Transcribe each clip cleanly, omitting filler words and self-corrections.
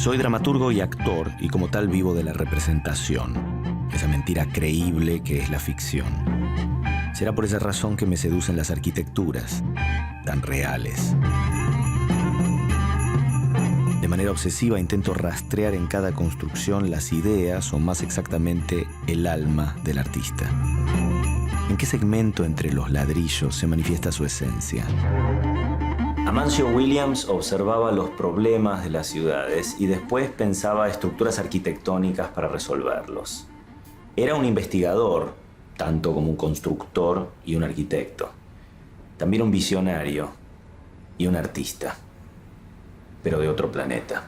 Soy dramaturgo y actor, y como tal vivo de la representación, esa mentira creíble que es la ficción. Será por esa razón que me seducen las arquitecturas, tan reales. De manera obsesiva intento rastrear en cada construcción las ideas, o más exactamente, el alma del artista. ¿En qué segmento entre los ladrillos se manifiesta su esencia? Amancio Williams observaba los problemas de las ciudades y después pensaba estructuras arquitectónicas para resolverlos. Era un investigador, tanto como un constructor y un arquitecto. También un visionario y un artista, pero de otro planeta.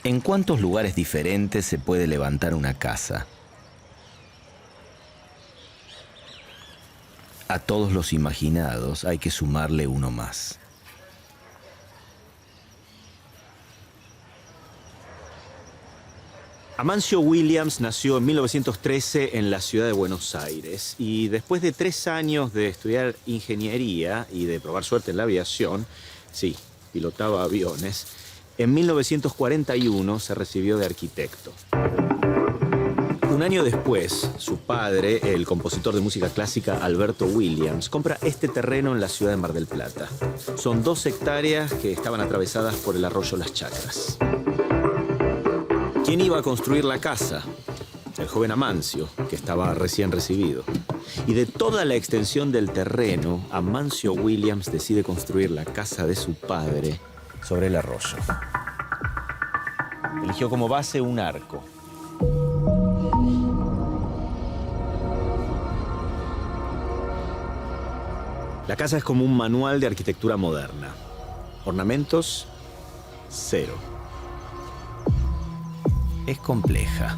¿En cuántos lugares diferentes se puede levantar una casa? A todos los imaginados hay que sumarle uno más. Amancio Williams nació en 1913 en la ciudad de Buenos Aires y después de 3 años de estudiar ingeniería y de probar suerte en la aviación, sí, pilotaba aviones, en 1941 se recibió de arquitecto. Un año después, su padre, el compositor de música clásica Alberto Williams, compra este terreno en la ciudad de Mar del Plata. Son 2 hectáreas que estaban atravesadas por el arroyo Las Chacras. ¿Quién iba a construir la casa? El joven Amancio, que estaba recién recibido. Y de toda la extensión del terreno, Amancio Williams decide construir la casa de su padre sobre el arroyo. Eligió como base un arco. La casa es como un manual de arquitectura moderna. Ornamentos, 0. Es compleja.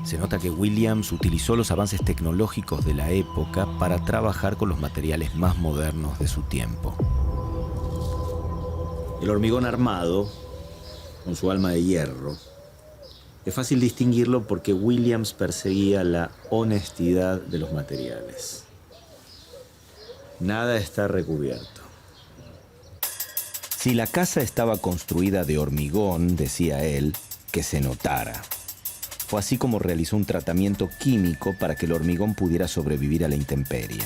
Se nota que Williams utilizó los avances tecnológicos de la época para trabajar con los materiales más modernos de su tiempo. El hormigón armado, con su alma de hierro, es fácil distinguirlo porque Williams perseguía la honestidad de los materiales. Nada está recubierto. Si la casa estaba construida de hormigón, decía él, que se notara. Fue así como realizó un tratamiento químico para que el hormigón pudiera sobrevivir a la intemperie.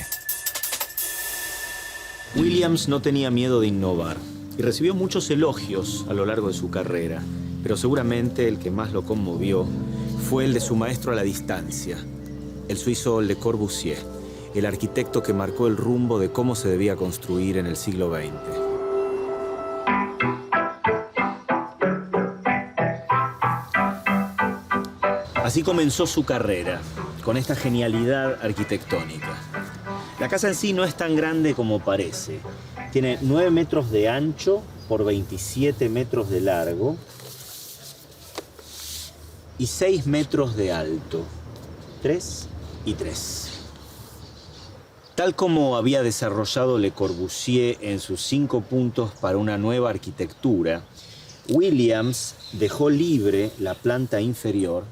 Williams no tenía miedo de innovar y recibió muchos elogios a lo largo de su carrera, pero seguramente el que más lo conmovió fue el de su maestro a la distancia, el suizo Le Corbusier, el arquitecto que marcó el rumbo de cómo se debía construir en el siglo XX. Así comenzó su carrera, con esta genialidad arquitectónica. La casa en sí no es tan grande como parece. Tiene 9 metros de ancho por 27 metros de largo y 6 metros de alto. 3 y 3. Tal como había desarrollado Le Corbusier en sus 5 puntos para una nueva arquitectura, Williams dejó libre la planta inferior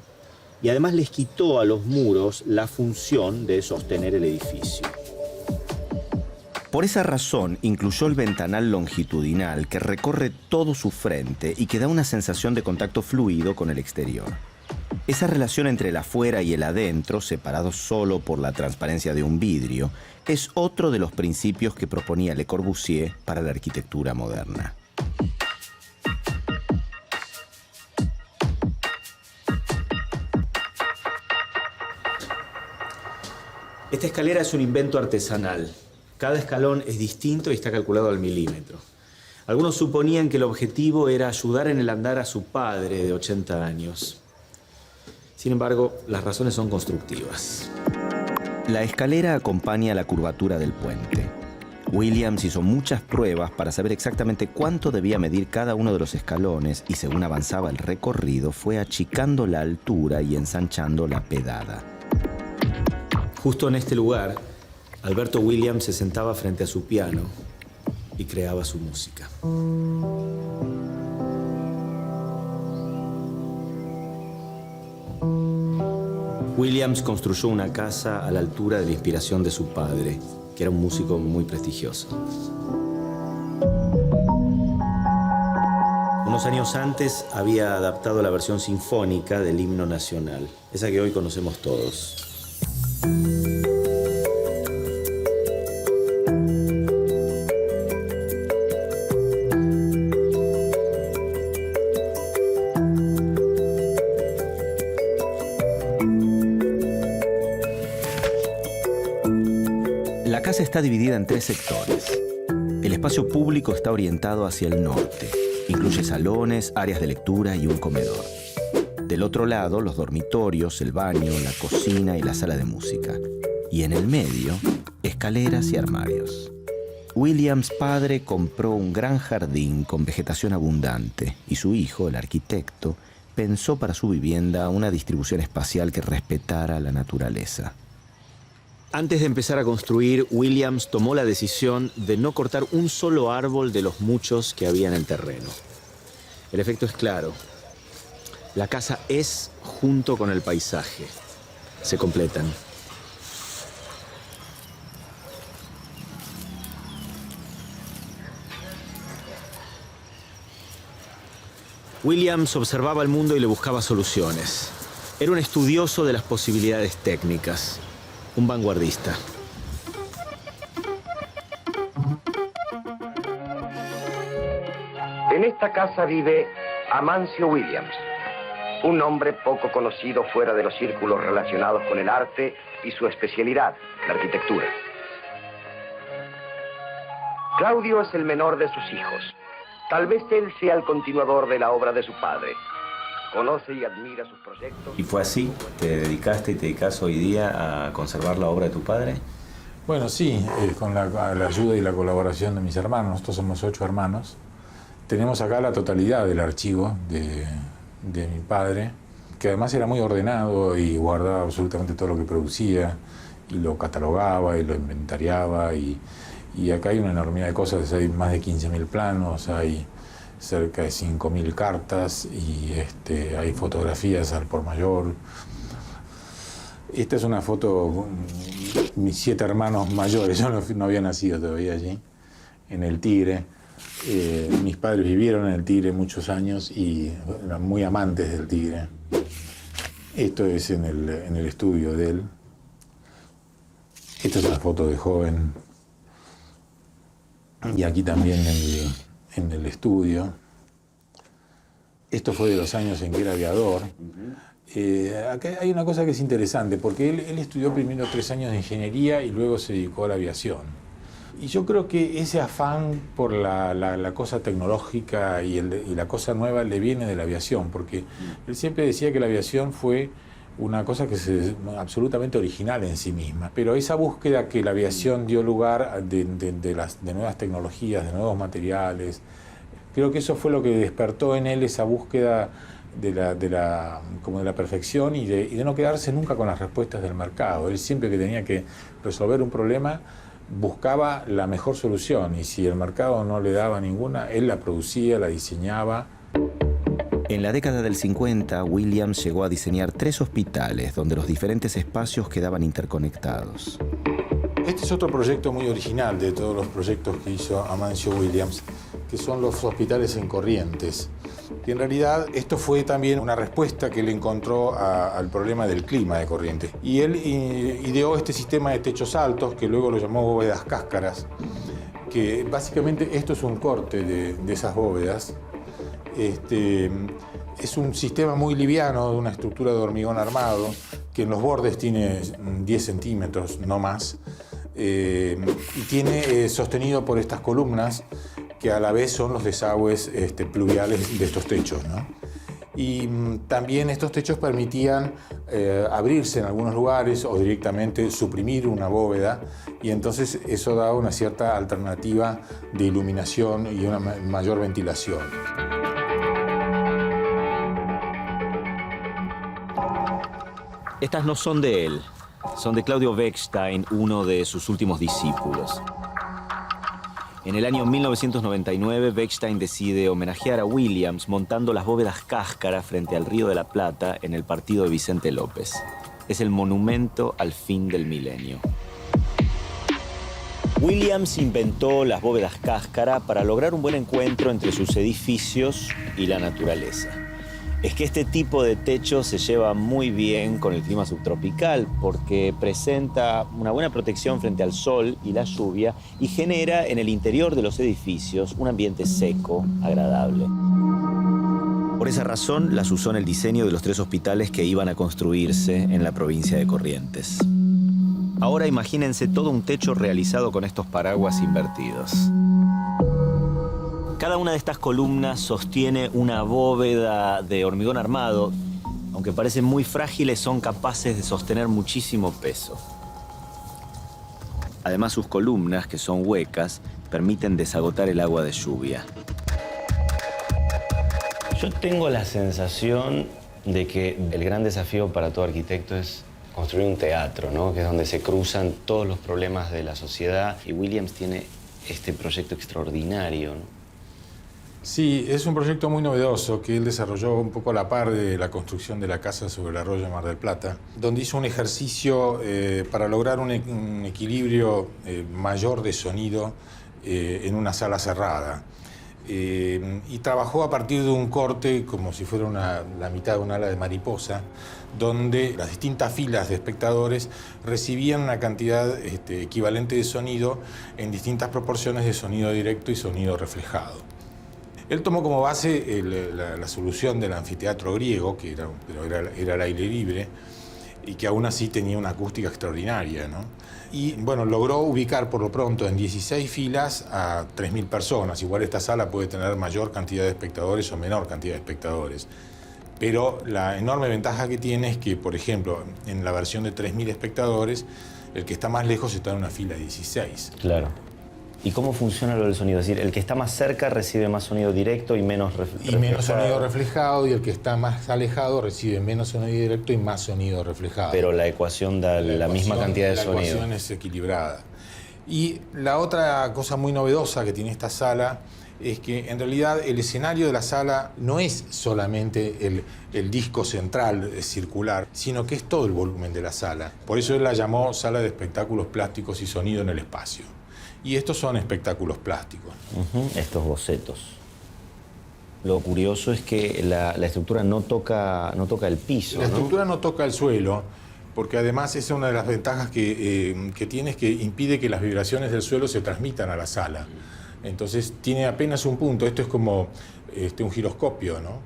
y además les quitó a los muros la función de sostener el edificio. Por esa razón, incluyó el ventanal longitudinal que recorre todo su frente y que da una sensación de contacto fluido con el exterior. Esa relación entre el afuera y el adentro, separados solo por la transparencia de un vidrio, es otro de los principios que proponía Le Corbusier para la arquitectura moderna. Esta escalera es un invento artesanal. Cada escalón es distinto y está calculado al milímetro. Algunos suponían que el objetivo era ayudar en el andar a su padre de 80 años. Sin embargo, las razones son constructivas. La escalera acompaña la curvatura del puente. Williams hizo muchas pruebas para saber exactamente cuánto debía medir cada uno de los escalones y según avanzaba el recorrido fue achicando la altura y ensanchando la pedada. Justo en este lugar, Alberto Williams se sentaba frente a su piano y creaba su música. Williams construyó una casa a la altura de la inspiración de su padre, que era un músico muy prestigioso. Unos años antes había adaptado la versión sinfónica del himno nacional, esa que hoy conocemos todos. La casa está dividida en 3 sectores. El espacio público está orientado hacia el norte. Incluye salones, áreas de lectura y un comedor. Del otro lado, los dormitorios, el baño, la cocina y la sala de música. Y en el medio, escaleras y armarios. Williams padre compró un gran jardín con vegetación abundante y su hijo, el arquitecto, pensó para su vivienda una distribución espacial que respetara la naturaleza. Antes de empezar a construir, Williams tomó la decisión de no cortar un solo árbol de los muchos que había en el terreno. El efecto es claro. La casa es junto con el paisaje. Se completan. Williams observaba el mundo y le buscaba soluciones. Era un estudioso de las posibilidades técnicas. Un vanguardista. En esta casa vive Amancio Williams, un hombre poco conocido fuera de los círculos relacionados con el arte y su especialidad, la arquitectura. Claudio es el menor de sus hijos. Tal vez él sea el continuador de la obra de su padre. Conoce y admira sus proyectos. ¿Y fue así? ¿Te dedicaste y te dedicas hoy día a conservar la obra de tu padre? Bueno, sí, con la ayuda y la colaboración de mis hermanos. Nosotros somos 8 hermanos. Tenemos acá la totalidad del archivo de mi padre, que además era muy ordenado y guardaba absolutamente todo lo que producía, y lo catalogaba y lo inventariaba. Y acá hay una enormidad de cosas, hay más de 15.000 planos, hay cerca de 5.000 cartas y hay fotografías al por mayor. Esta es una foto de mis 7 hermanos mayores, yo no había nacido todavía allí, en el Tigre. Mis padres vivieron en el Tigre muchos años y eran muy amantes del Tigre. Esto es en el estudio de él. Esta es una foto de joven. Y aquí también en el estudio. Esto fue de los años en que era aviador. Acá hay una cosa que es interesante, porque él estudió primero 3 años de ingeniería y luego se dedicó a la aviación. Y yo creo que ese afán por la cosa tecnológica y la cosa nueva le viene de la aviación, porque él siempre decía que la aviación fue una cosa que es absolutamente original en sí misma. Pero esa búsqueda que la aviación dio lugar de nuevas tecnologías, de nuevos materiales, creo que eso fue lo que despertó en él esa búsqueda de la perfección y de no quedarse nunca con las respuestas del mercado. Él siempre que tenía que resolver un problema buscaba la mejor solución y si el mercado no le daba ninguna, él la producía, la diseñaba. En la década del 50, Williams llegó a diseñar 3 hospitales donde los diferentes espacios quedaban interconectados. Este es otro proyecto muy original de todos los proyectos que hizo Amancio Williams, que son los hospitales en Corrientes. Y en realidad esto fue también una respuesta que él encontró al problema del clima de Corrientes. Y él ideó este sistema de techos altos, que luego lo llamó bóvedas cáscaras, que básicamente esto es un corte de esas bóvedas. Es un sistema muy liviano, de una estructura de hormigón armado, que en los bordes tiene 10 centímetros, no más, y tiene sostenido por estas columnas, que a la vez son los desagües pluviales de estos techos, ¿no? Y también estos techos permitían abrirse en algunos lugares o directamente suprimir una bóveda, y entonces eso da una cierta alternativa de iluminación y una mayor ventilación. Estas no son de él, son de Claudio Bechstein, uno de sus últimos discípulos. En el año 1999, Bechstein decide homenajear a Williams montando las bóvedas Cáscara frente al Río de la Plata en el partido de Vicente López. Es el monumento al fin del milenio. Williams inventó las bóvedas Cáscara para lograr un buen encuentro entre sus edificios y la naturaleza. Es que este tipo de techo se lleva muy bien con el clima subtropical porque presenta una buena protección frente al sol y la lluvia y genera en el interior de los edificios un ambiente seco, agradable. Por esa razón las usó en el diseño de los 3 hospitales que iban a construirse en la provincia de Corrientes. Ahora imagínense todo un techo realizado con estos paraguas invertidos. Cada una de estas columnas sostiene una bóveda de hormigón armado. Aunque parecen muy frágiles, son capaces de sostener muchísimo peso. Además, sus columnas, que son huecas, permiten desagotar el agua de lluvia. Yo tengo la sensación de que el gran desafío para todo arquitecto es construir un teatro, ¿no? Que es donde se cruzan todos los problemas de la sociedad. Y Williams tiene este proyecto extraordinario, ¿no? Sí, es un proyecto muy novedoso que él desarrolló un poco a la par de la construcción de la casa sobre el arroyo de Mar del Plata, donde hizo un ejercicio para lograr un equilibrio mayor de sonido en una sala cerrada. Y trabajó a partir de un corte como si fuera la mitad de un ala de mariposa, donde las distintas filas de espectadores recibían una cantidad equivalente de sonido en distintas proporciones de sonido directo y sonido reflejado. Él tomó como base la solución del anfiteatro griego, que era al aire libre, y que aún así tenía una acústica extraordinaria, ¿no? Y bueno, logró ubicar por lo pronto en 16 filas a 3.000 personas. Igual esta sala puede tener mayor cantidad de espectadores o menor cantidad de espectadores. Pero la enorme ventaja que tiene es que, por ejemplo, en la versión de 3.000 espectadores, el que está más lejos está en una fila de 16. Claro. ¿Y cómo funciona lo del sonido? Es decir, el que está más cerca recibe más sonido directo y menos reflejado. Y menos sonido reflejado, y el que está más alejado recibe menos sonido directo y más sonido reflejado. Pero la ecuación da la misma cantidad de sonido. La ecuación es equilibrada. Y la otra cosa muy novedosa que tiene esta sala es que en realidad el escenario de la sala no es solamente el disco central circular, sino que es todo el volumen de la sala. Por eso él la llamó Sala de Espectáculos Plásticos y Sonido en el Espacio. Y estos son espectáculos plásticos. Estos bocetos. Lo curioso es que la estructura no toca el piso. La estructura no toca el suelo, porque además esa es una de las ventajas que tiene, es que impide que las vibraciones del suelo se transmitan a la sala. Entonces tiene apenas un punto. Esto es como un giroscopio, ¿no?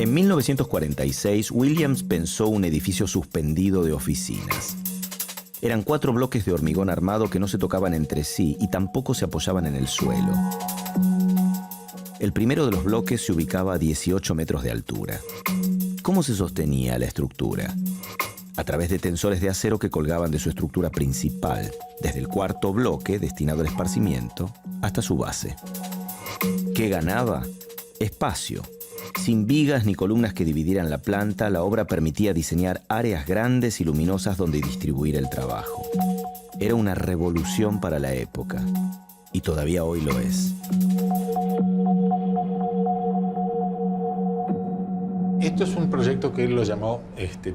En 1946, Williams pensó un edificio suspendido de oficinas. Eran 4 bloques de hormigón armado que no se tocaban entre sí y tampoco se apoyaban en el suelo. El primero de los bloques se ubicaba a 18 metros de altura. ¿Cómo se sostenía la estructura? A través de tensores de acero que colgaban de su estructura principal, desde el 4.º bloque, destinado al esparcimiento, hasta su base. ¿Qué ganaba? Espacio. Sin vigas ni columnas que dividieran la planta, la obra permitía diseñar áreas grandes y luminosas donde distribuir el trabajo. Era una revolución para la época, y todavía hoy lo es. Esto es un proyecto que él lo llamó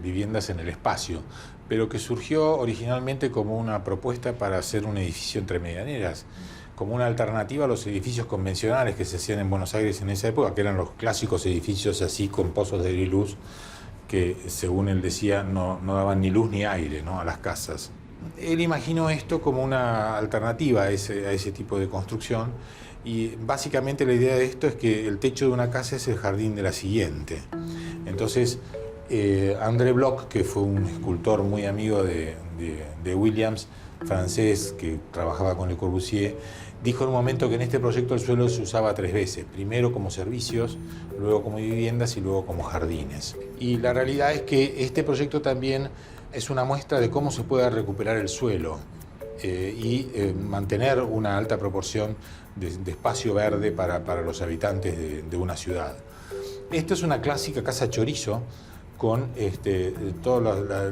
Viviendas en el Espacio, pero que surgió originalmente como una propuesta para hacer un edificio entre medianeras, como una alternativa a los edificios convencionales que se hacían en Buenos Aires en esa época, que eran los clásicos edificios así con pozos de luz que, según él decía, no daban ni luz ni aire, ¿no?, a las casas. Él imaginó esto como una alternativa a ese tipo de construcción, y básicamente la idea de esto es que el techo de una casa es el jardín de la siguiente. Entonces, André Bloch, que fue un escultor muy amigo de Williams, francés, que trabajaba con Le Corbusier, dijo en un momento que en este proyecto el suelo se usaba 3 veces. Primero como servicios, luego como viviendas y luego como jardines. Y la realidad es que este proyecto también es una muestra de cómo se puede recuperar el suelo y mantener una alta proporción de espacio verde para los habitantes de una ciudad. Esta es una clásica casa chorizo con todos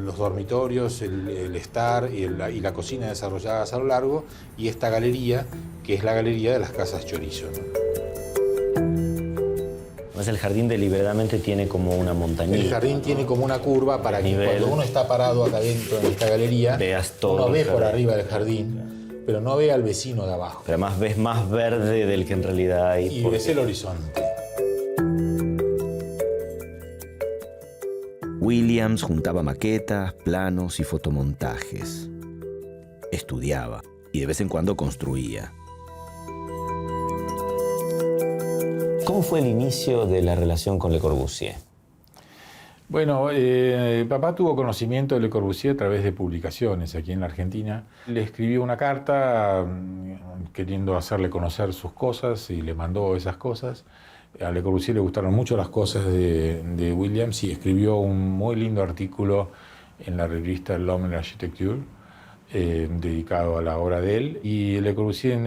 los dormitorios, el estar y la cocina desarrolladas a lo largo, y esta galería, que es la galería de las casas chorizo, ¿no? Además, el jardín deliberadamente tiene como una montañita. El jardín tiene como una curva para que cuando uno está parado acá dentro en esta galería, veas todo, uno ve por arriba del jardín, pero no ve al vecino de abajo. Pero además ves más verde del que en realidad hay. Y ves el horizonte. Williams juntaba maquetas, planos y fotomontajes. Estudiaba y de vez en cuando construía. ¿Cómo fue el inicio de la relación con Le Corbusier? Bueno, papá tuvo conocimiento de Le Corbusier a través de publicaciones aquí en la Argentina. Le escribió una carta queriendo hacerle conocer sus cosas y le mandó esas cosas. A Le Corbusier le gustaron mucho las cosas de Williams y escribió un muy lindo artículo en la revista L'Homme et l'Architecture, dedicado a la obra de él. Y Le Corbusier, en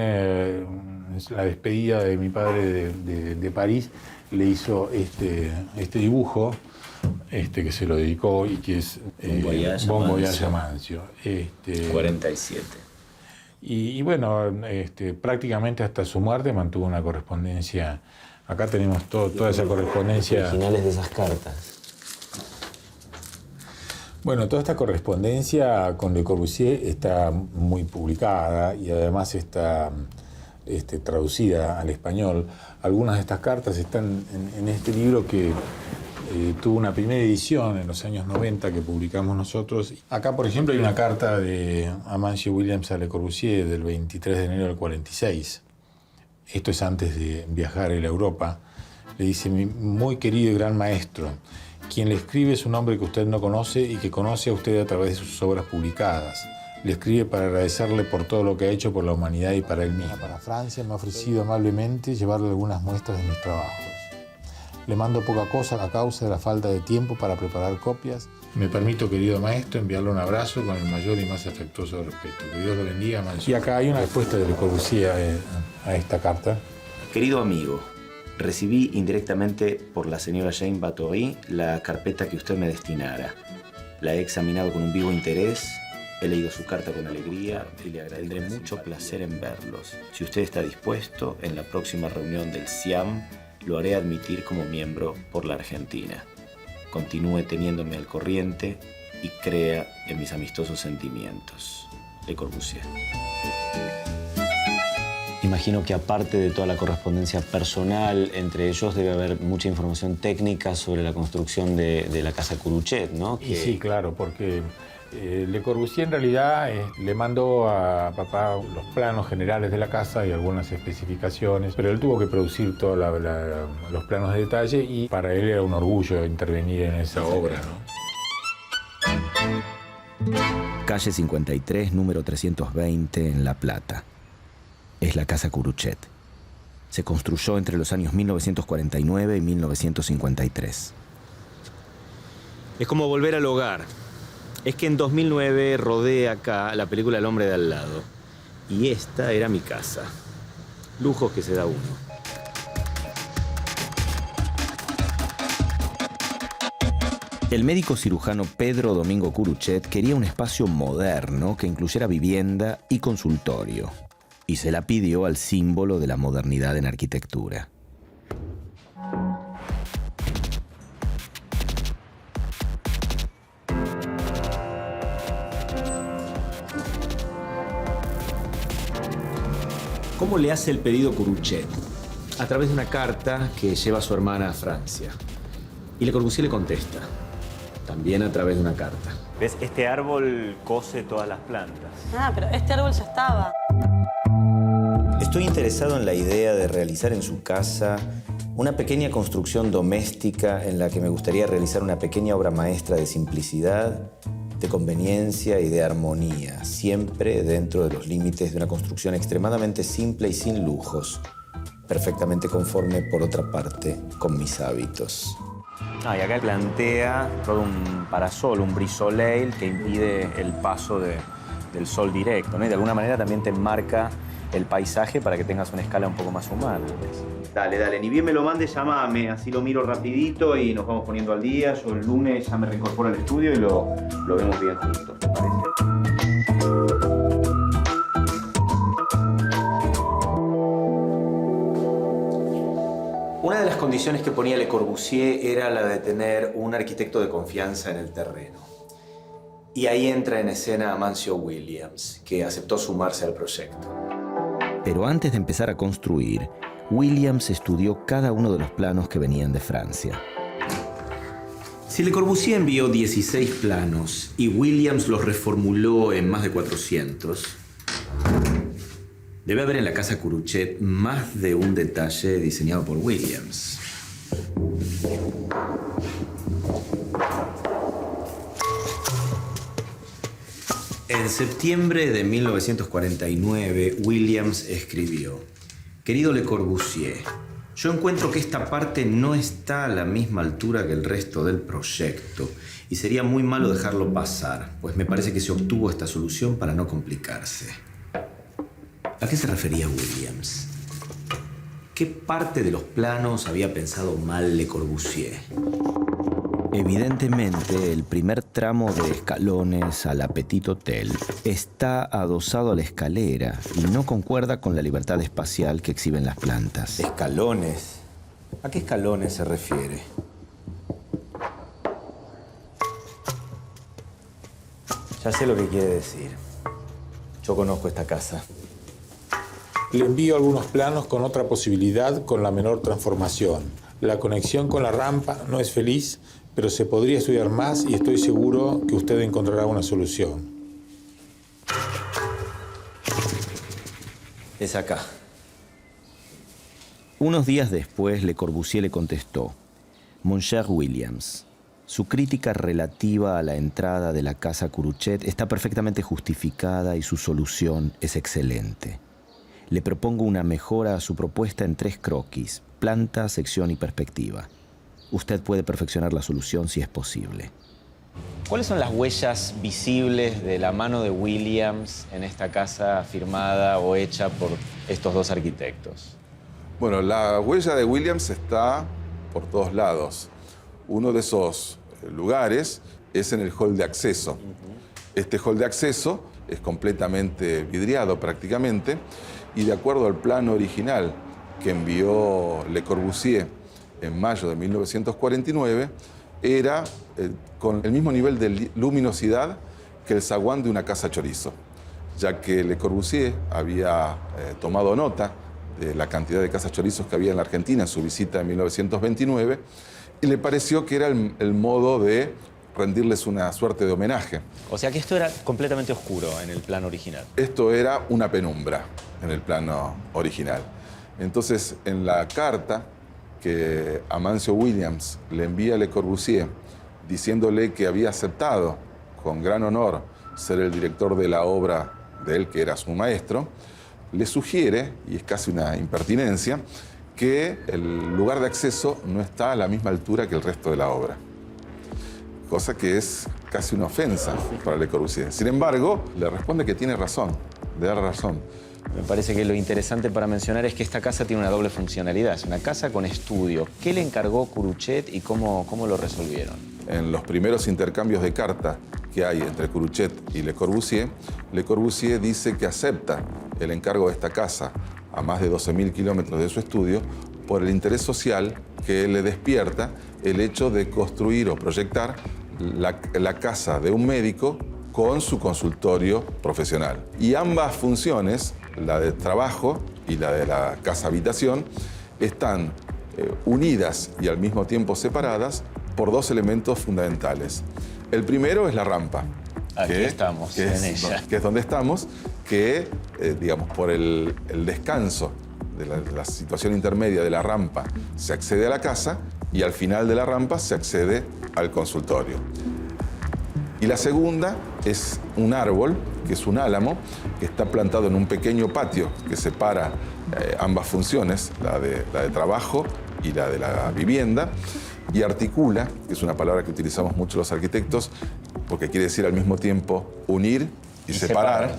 la despedida de mi padre de París, le hizo este dibujo que se lo dedicó y que es Bon Voyage a Mancio. 47. Y bueno, prácticamente hasta su muerte mantuvo una correspondencia. Acá tenemos toda esa correspondencia. Originales de esas cartas. Bueno, toda esta correspondencia con Le Corbusier está muy publicada y además está traducida al español. Algunas de estas cartas están en este libro que tuvo una primera edición en los años 90 que publicamos nosotros. Acá, por ejemplo, hay una carta de Amancio Williams a Le Corbusier del 23 de enero del 46. Esto es antes de viajar a la Europa. Le dice: mi muy querido y gran maestro, quien le escribe es un hombre que usted no conoce y que conoce a usted a través de sus obras publicadas. Le escribe para agradecerle por todo lo que ha hecho por la humanidad y para él mismo. Para Francia me ha ofrecido amablemente llevarle algunas muestras de mis trabajos. Le mando poca cosa a causa de la falta de tiempo para preparar copias. Me permito, querido maestro, enviarle un abrazo con el mayor y más afectuoso respeto. Que Dios lo bendiga, Mancio. Y acá hay una respuesta de Le Corbusier a esta carta. Querido amigo, recibí indirectamente por la señora Jane Batory la carpeta que usted me destinara. La he examinado con un vivo interés, he leído su carta con alegría y le agradeceré mucho placer en verlos. Si usted está dispuesto, en la próxima reunión del SIAM lo haré admitir como miembro por la Argentina. Continúe teniéndome al corriente y crea en mis amistosos sentimientos. Le Corbusier. Imagino que aparte de toda la correspondencia personal entre ellos, debe haber mucha información técnica sobre la construcción de la casa Curuchet, ¿no? Y sí, claro, porque Le Corbusier en realidad le mandó a papá los planos generales de la casa y algunas especificaciones, pero él tuvo que producir todos los planos de detalle y para él era un orgullo intervenir en esa obra, ¿no? Calle 53, número 320, en La Plata. Es la casa Curuchet. Se construyó entre los años 1949 y 1953. Es como volver al hogar. Es que en 2009 rodé acá la película El hombre de al lado. Y esta era mi casa. Lujos que se da uno. El médico cirujano Pedro Domingo Curuchet quería un espacio moderno que incluyera vivienda y consultorio. Y se la pidió al símbolo de la modernidad en arquitectura. ¿Cómo le hace el pedido Curuchet? A través de una carta que lleva a su hermana a Francia. Y Le Corbusier le contesta. También a través de una carta. ¿Ves? Este árbol cose todas las plantas. Ah, pero este árbol ya estaba. Estoy interesado en la idea de realizar en su casa Una pequeña construcción doméstica en la que me gustaría realizar una pequeña obra maestra de simplicidad, de conveniencia y de armonía, siempre dentro de los límites de una construcción extremadamente simple y sin lujos, perfectamente conforme, por otra parte, con mis hábitos. Y acá plantea todo un parasol, un brisoleil que impide el paso del sol directo, ¿no? Y de alguna manera también te enmarca el paisaje para que tengas una escala un poco más humana. Dale, ni bien me lo mandes, llámame, así lo miro rapidito y nos vamos poniendo al día. Yo el lunes ya me reincorporo al estudio y lo vemos bien juntos, ¿te parece? Una de las condiciones que ponía Le Corbusier era la de tener un arquitecto de confianza en el terreno. Y ahí entra en escena Amancio Williams, que aceptó sumarse al proyecto. Pero antes de empezar a construir, Williams estudió cada uno de los planos que venían de Francia. Si Le Corbusier envió 16 planos y Williams los reformuló en más de 400, debe haber en la casa Curuchet más de un detalle diseñado por Williams. En septiembre de 1949, Williams escribió: Querido Le Corbusier, yo encuentro que esta parte no está a la misma altura que el resto del proyecto y sería muy malo dejarlo pasar, pues me parece que se obtuvo esta solución para no complicarse. ¿A qué se refería Williams? ¿Qué parte de los planos había pensado mal Le Corbusier? Evidentemente, el primer tramo de escalones al Petit Hotel está adosado a la escalera y no concuerda con la libertad espacial que exhiben las plantas. ¿Escalones? ¿A qué escalones se refiere? Ya sé lo que quiere decir. Yo conozco esta casa. Le envío algunos planos con otra posibilidad, con la menor transformación. La conexión con la rampa no es feliz, pero se podría estudiar más y estoy seguro que usted encontrará una solución. Es acá. Unos días después, Le Corbusier le contestó: Mon cher Williams, su crítica relativa a la entrada de la casa Curuchet está perfectamente justificada y su solución es excelente. Le propongo una mejora a su propuesta en 3 croquis: planta, sección y perspectiva. Usted puede perfeccionar la solución si es posible. ¿Cuáles son las huellas visibles de la mano de Williams en esta casa firmada o hecha por estos dos arquitectos? Bueno, la huella de Williams está por todos lados. Uno de esos lugares es en el hall de acceso. Este hall de acceso es completamente vidriado prácticamente y de acuerdo al plano original que envió Le Corbusier en mayo de 1949, era con el mismo nivel de luminosidad que el zaguán de una casa chorizo, ya que Le Corbusier había tomado nota de la cantidad de casas chorizos que había en la Argentina en su visita en 1929 y le pareció que era el modo de rendirles una suerte de homenaje. O sea que esto era completamente oscuro en el plano original. Esto era una penumbra en el plano original. Entonces, en la carta que Amancio Williams le envía a Le Corbusier diciéndole que había aceptado con gran honor ser el director de la obra de él, que era su maestro, le sugiere, y es casi una impertinencia, que el lugar de acceso no está a la misma altura que el resto de la obra. Cosa que es casi una ofensa para Le Corbusier. Sin embargo, le responde que tiene razón, le da razón. Me parece que lo interesante para mencionar es que esta casa tiene una doble funcionalidad. Es una casa con estudio. ¿Qué le encargó Curuchet y cómo lo resolvieron? En los primeros intercambios de carta que hay entre Curuchet y Le Corbusier dice que acepta el encargo de esta casa a más de 12.000 kilómetros de su estudio por el interés social que le despierta el hecho de construir o proyectar la casa de un médico con su consultorio profesional. Y ambas funciones, la de trabajo y la de la casa-habitación, están unidas y al mismo tiempo separadas por 2 elementos fundamentales. El primero es la rampa. Aquí estamos, en ella. Que es donde estamos, que, digamos, por el descanso de la situación intermedia de la rampa, se accede a la casa y al final de la rampa se accede al consultorio. Y la segunda es un árbol, que es un álamo, que está plantado en un pequeño patio que separa ambas funciones, la de trabajo y la de la vivienda, y articula, que es una palabra que utilizamos mucho los arquitectos, porque quiere decir al mismo tiempo unir y separar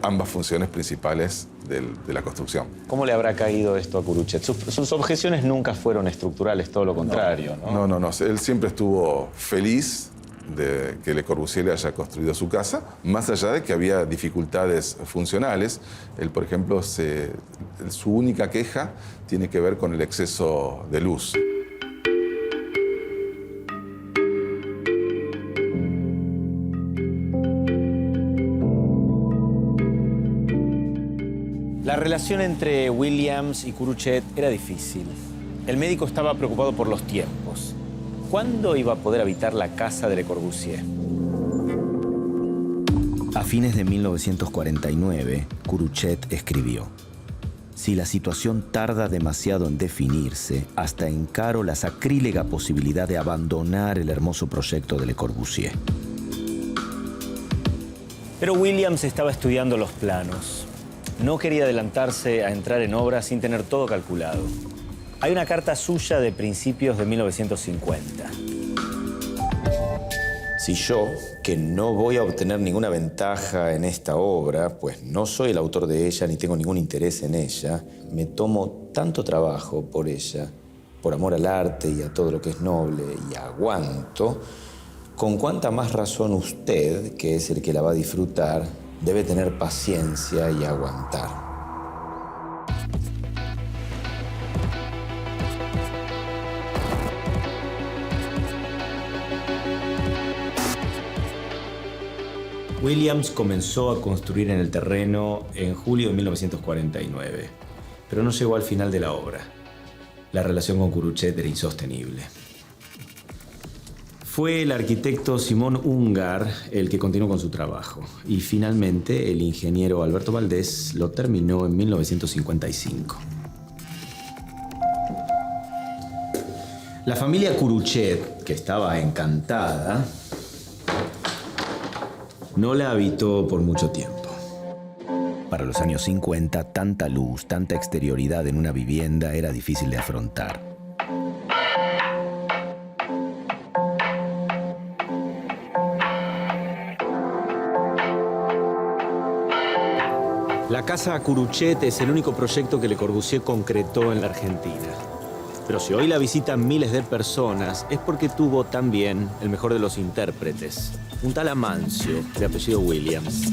ambas funciones principales de la construcción. ¿Cómo le habrá caído esto a Curuchet? Sus objeciones nunca fueron estructurales, todo lo contrario, ¿no? No. Él siempre estuvo feliz de que Le Corbusier le haya construido su casa, más allá de que había dificultades funcionales. Él, por ejemplo, su única queja tiene que ver con el exceso de luz. La relación entre Williams y Curuchet era difícil. El médico estaba preocupado por los tiempos. ¿Cuándo iba a poder habitar la casa de Le Corbusier? A fines de 1949, Curuchet escribió: si la situación tarda demasiado en definirse, hasta encaro la sacrílega posibilidad de abandonar el hermoso proyecto de Le Corbusier. Pero Williams estaba estudiando los planos. No quería adelantarse a entrar en obra sin tener todo calculado. Hay una carta suya de principios de 1950. Si yo, que no voy a obtener ninguna ventaja en esta obra, pues no soy el autor de ella ni tengo ningún interés en ella, me tomo tanto trabajo por ella, por amor al arte y a todo lo que es noble, y aguanto, con cuánta más razón usted, que es el que la va a disfrutar, debe tener paciencia y aguantar. Williams comenzó a construir en el terreno en julio de 1949, pero no llegó al final de la obra. La relación con Curuchet era insostenible. Fue el arquitecto Simón Ungar el que continuó con su trabajo, y finalmente el ingeniero Alberto Valdés lo terminó en 1955. La familia Curuchet, que estaba encantada, no la habitó por mucho tiempo. Para los años 50, tanta luz, tanta exterioridad en una vivienda era difícil de afrontar. La casa Curuchet es el único proyecto que Le Corbusier concretó en la Argentina. Pero si hoy la visitan miles de personas, es porque tuvo también el mejor de los intérpretes, un tal Amancio, de apellido Williams.